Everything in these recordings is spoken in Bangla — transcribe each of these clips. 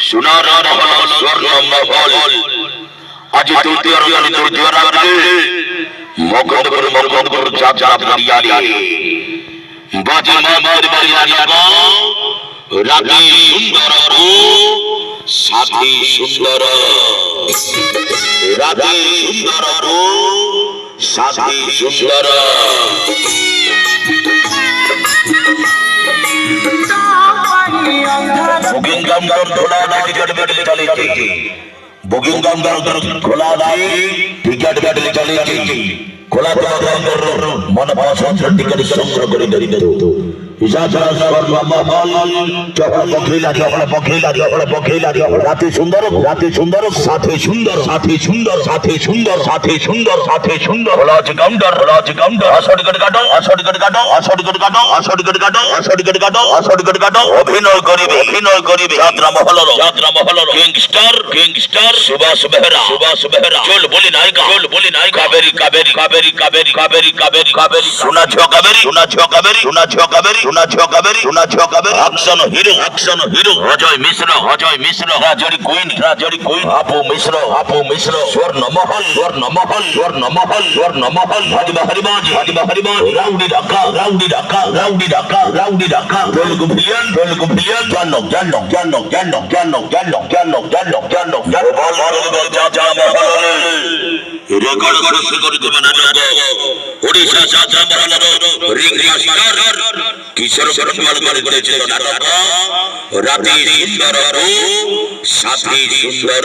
সোনার মহল স্বর্ণ মহল আজ তৃতীয় রাত্রে মগধপুর যাত্রা করিয়ালি বাজে মামার বাড়ি রাধে সুন্দর সাথী সুন্দর রাধে সুন্দর সাথী সুন্দর বুকিং কাউন্টার খোলা নাই টিকিট বেটে চলেছে বুকিং কাউন্টার খোলা নাই টিকিট বেটে চলেছে খোলা কাউন্টার মন পছন্দ টিকিট সংগ্রহ করে ধরিতে রাতে সুন্দর সাথে সুন্দর সাথে সুন্দর সাথে সুন্দর সাথে সুন্দর সাথে সুন্দর কাউন্টার অভিনয় করিবে যাত্রা মহলর গ্যাংস্টার সুভাষ বেহরা চল বলি নায়িকা কাবেরী সোনা ছ কাবেরী অ্যাকশন হিরো অজয় মিশ্র রাজরি কুইন আপু মিশ্র স্বর্ণ মহল হাদিবা হরিবাজ রাউডি ঢাকা তেলুগু ভিলিয়ান রেকর্ড করে দেবেন ওড়িশা যাত্রা মহলর রিং মাস্টার কিশোর বর্মন করেছে নাটক রাতে সুন্দর সাথী সুন্দর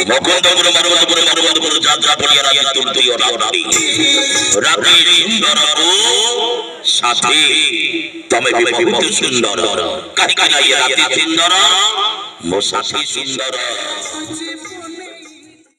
মগধপুর যাত্রা করিয়ালি তৃতীয় রাত্রি রাতে সুন্দর সাথী তুমি বহুত সুন্দর কাহিকা রাতে সুন্দর মো সাথী সুন্দর।